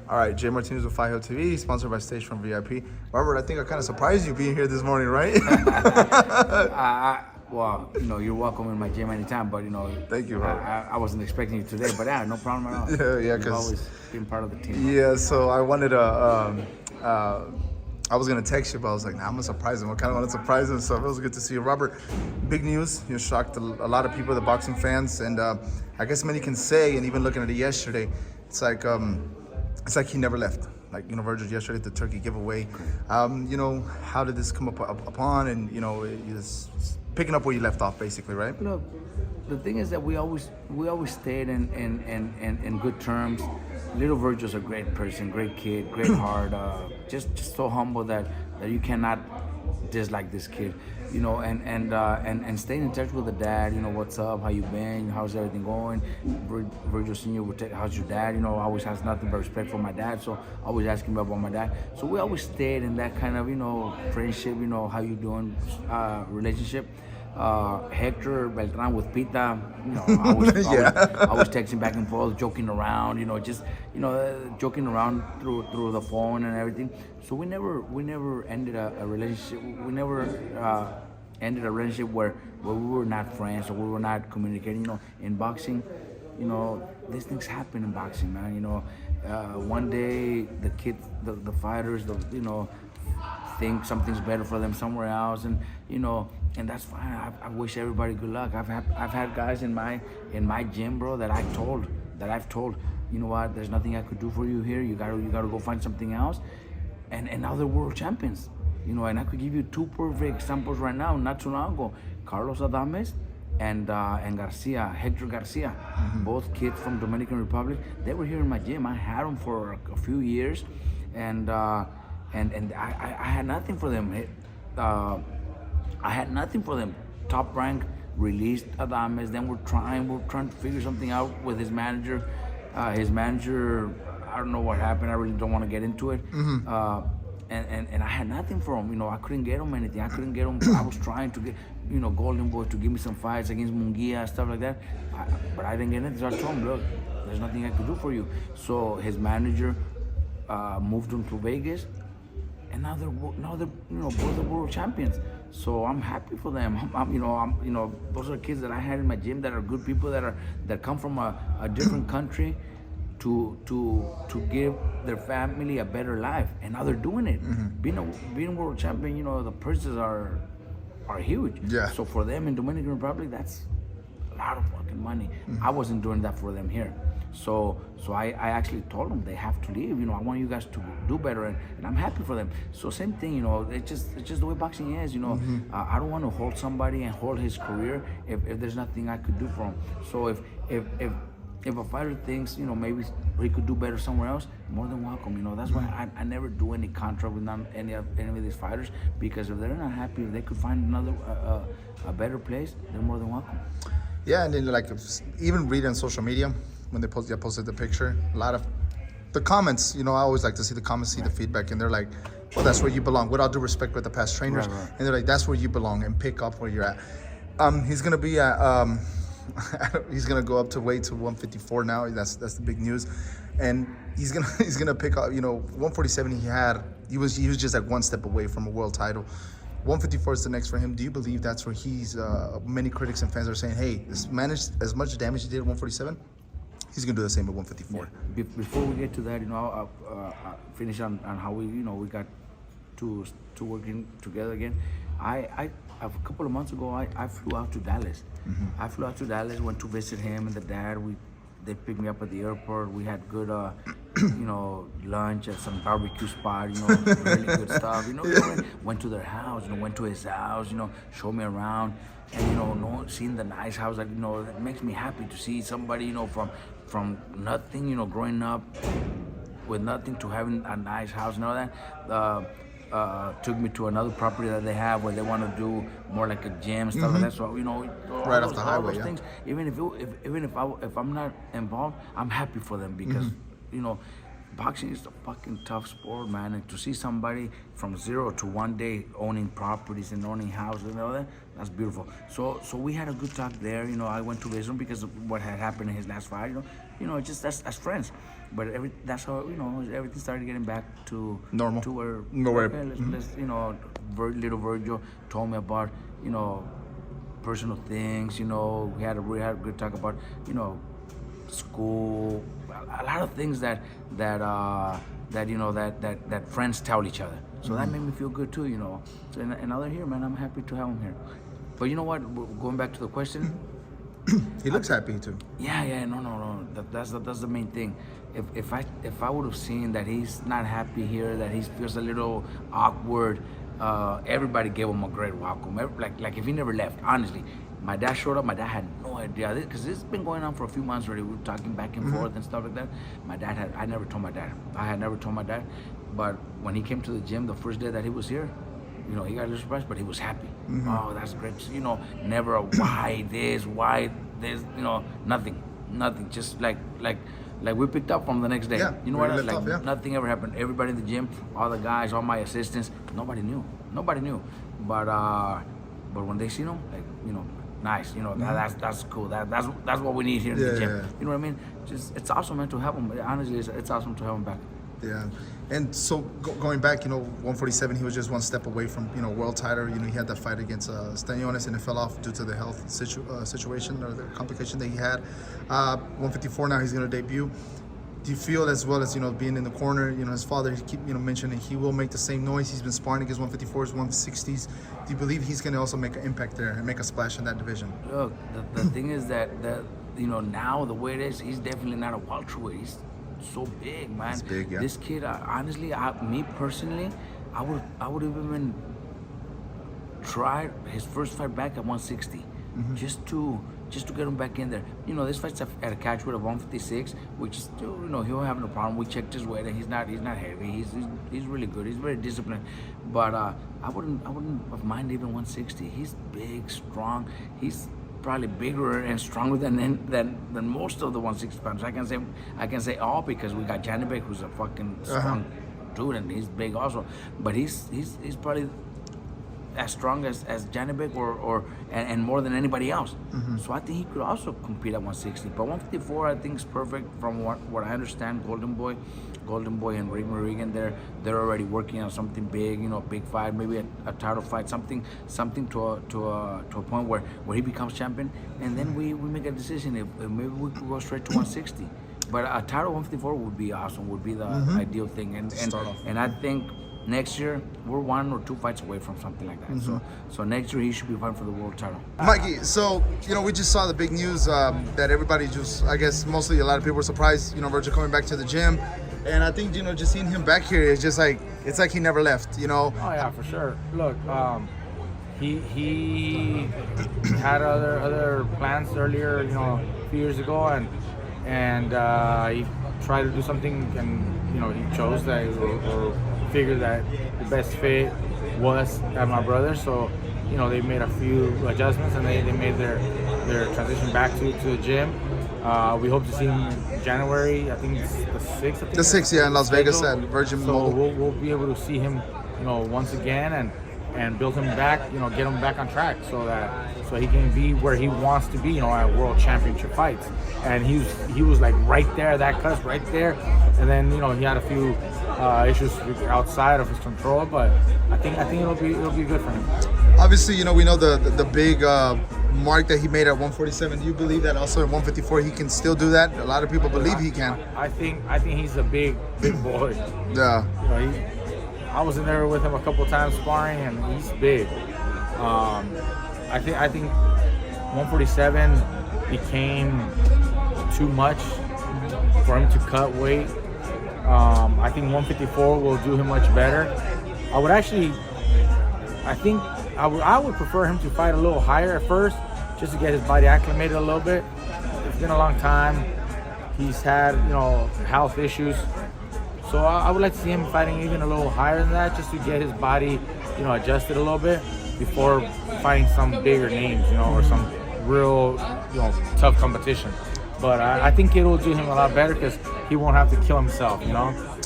All right, Jay Martinez with Five TV, sponsored by stagefront.vip. Robert, I think I kind of surprised you being here this morning, right? Well, you're welcome in my gym anytime, but Thank you, Robert. I wasn't expecting you today, but no problem at all. Yeah, You've always been part of the team. Yeah, so I wanted to. I was gonna text you, but I was like, nah, I'm gonna surprise him. I kind of want to surprise him, so it was good to see you, Robert. Big news. You shocked a lot of people, the boxing fans, and I guess many can say, and even looking at it yesterday, it's like he never left. Like Vergil yesterday at the turkey giveaway. How did this come upon, and just picking up where you left off, basically, right? Look, the thing is that we always stayed in good terms. Little Vergil's a great person, great kid, great heart, just so humble that you cannot dislike this kid, and staying in touch with the dad. What's up? How you been? How's everything going? Vergil Sr. would take, how's your dad? Always has nothing but respect for my dad, so always asking about my dad. So we always stayed in that kind of friendship, how you doing, relationship. Hector Beltran with Pita, I was texting back and forth, joking around, joking around through the phone and everything. So we never ended a relationship. We never ended a relationship where we were not friends or we were not communicating. In boxing, these things happen in boxing, man. One day the kids, the fighters, think something's better for them somewhere else, and that's fine. I wish everybody good luck. I've had guys in my gym, bro, that I've told, you know what, there's nothing I could do for you here. You gotta go find something else. And now they're world champions. And I could give you two perfect examples right now, not too long ago. Carlos Adames and Garcia, Hector Garcia, both kids from Dominican Republic. They were here in my gym. I had them for a few years, and I had nothing for them. I had nothing for them. Top Rank released Adames. Then we're trying to figure something out with his manager. His manager, I don't know what happened. I really don't want to get into it. And I had nothing for him. I couldn't get him anything. I couldn't get him. I was trying to get, Golden Boy to give me some fights against Munguia, stuff like that. But I didn't get anything. So I told him, look, there's nothing I could do for you. So his manager moved him to Vegas. And now they're both the world champions. So I'm happy for them. Those are kids that I had in my gym that are good people that come from a different country to give their family a better life, and now they're doing it. Being a world champion, the purses are huge. Yeah. So for them in Dominican Republic, that's a lot of fucking money. I wasn't doing that for them here. So I actually told them they have to leave. I want you guys to do better, and I'm happy for them. So same thing, it's just the way boxing is. I don't want to hold somebody and hold his career if there's nothing I could do for him. So if a fighter thinks maybe he could do better somewhere else, more than welcome. That's why I never do any contract with any of these fighters, because if they're not happy, if they could find another a better place, they're more than welcome. Yeah, and then even read on social media when they posted the picture, a lot of the comments. I always like to see the comments, see the feedback, and they're like, well, that's where you belong. With all due respect with the past trainers, right. And they're like, that's where you belong, and pick up where you're at. He's gonna be at he's gonna go up to weight to 154 now. That's the big news, and he's gonna pick up. 147 he was just like one step away from a world title. 154 is the next for him. Do you believe that's where he's? Many critics and fans are saying, hey, this man, as much damage he did at 147, he's gonna do the same at 154. Yeah. Before we get to that, I'll finish on how we got to working together again. A couple of months ago, I flew out to Dallas. I flew out to Dallas, went to visit him and the dad. They picked me up at the airport. We had good, lunch at some barbecue spot. Really good stuff. Went to their house. Went to his house. Showed me around, and seeing the nice house. It makes me happy to see somebody, from nothing, growing up with nothing to having a nice house and all that. Took me to another property that they have where they want to do more like a gym and stuff like that. So right off the highway, those things. Even if I'm not involved, I'm happy for them because boxing is a fucking tough sport, man. And to see somebody from 0 to 1 day owning properties and owning houses and all that, that's beautiful. So we had a good talk there. I went to visit him because of what had happened in his last fight. Just as friends. But that's how everything started getting back to normal. To where Okay, let's little Vergil told me about personal things. We had a good talk about school, a lot of things that friends tell each other. So that made me feel good too. So and now they're here, man. I'm happy to have them here. But you know what? Going back to the question. He looks happy too. Yeah. No. That's the main thing. If I would have seen that he's not happy here, that he feels a little awkward, everybody gave him a great welcome. Like if he never left, honestly. My dad showed up. My dad had no idea because this has been going on for a few months already. We were talking back and forth and stuff like that. I never told my dad. I had never told my dad. But when he came to the gym the first day that he was here, he got a little surprised, but he was happy. Oh, that's great. Never a why this, nothing. Just like we picked up from the next day. Yeah, nothing ever happened. Everybody in the gym, all the guys, all my assistants, nobody knew. But when they seen him, nice. That's cool. That's what we need here in the gym. Yeah. You know what I mean? It's awesome, man, to have him. Honestly, it's awesome to have him back. Yeah, and so going back, 147, he was just one step away from, world title. He had that fight against Stanionis, and it fell off due to the health situation or the complication that he had. 154 now, he's going to debut. Do you feel, as well as, being in the corner, his father, he keep, mentioning he will make the same noise. He's been sparring against 154s, 160s. Do you believe he's going to also make an impact there and make a splash in that division? Look, the thing is that, now the way it is, he's definitely not a welterweight. He's so big, man. He's big, yeah. This kid, honestly, me personally, I would have even tried his first fight back at 160, just to get him back in there. This fight's at a catch weight of 156, which is still, he won't have no problem. We checked his weight, and he's not heavy. He's really good. He's very disciplined. But I wouldn't have minded even 160. He's big, strong. He's probably bigger and stronger than most of the 160 pounds. I can say all because we got Janibek, who's a fucking strong dude, and he's big also. But he's probably as strong as Janibek and more than anybody else. So I think he could also compete at 160. But 154 I think is perfect from what I understand. Golden Boy and Rick Regan, they're already working on something big, big fight, maybe a title fight, something to a point where he becomes champion, and then we make a decision if maybe we could go straight to 160. But a title 154 would be awesome, would be the ideal thing, and I think next year we're 1 or 2 fights away from something like that. So next year he should be fighting for the world title. Mikey, so we just saw the big news that everybody I guess mostly a lot of people were surprised, Vergil coming back to the gym, and I think just seeing him back here is just like it's like he never left. Oh yeah, for sure. Look, he had other plans earlier, a few years ago, and he tried to do something, and he chose that or figured that the best fit was at my brother. So they made a few adjustments, and they made their transition back to the gym. We hope to see him in January. I think it's the 6th. The 6th, yeah, in Las Vegas at Virgin So Mobile. we'll be able to see him, once again, and build him back, get him back on track so he can be where he wants to be, at World Championship fights. And he was like right there, that cusp right there. And then he had a few issues outside of his control, but I think it'll be good for him. Obviously, we know the big mark that he made at 147. Do you believe that also at 154 he can still do that? A lot of people believe he can. I think he's a big boy. Yeah. I was in there with him a couple times sparring, and he's big. I think 147 became too much for him to cut weight. I think 154 will do him much better. I would prefer him to fight a little higher at first, just to get his body acclimated a little bit. It's been a long time. He's had, health issues. So I would like to see him fighting even a little higher than that, just to get his body, adjusted a little bit before fighting some bigger names, or some real, tough competition. But I think it will do him a lot better because he won't have to kill himself, you know.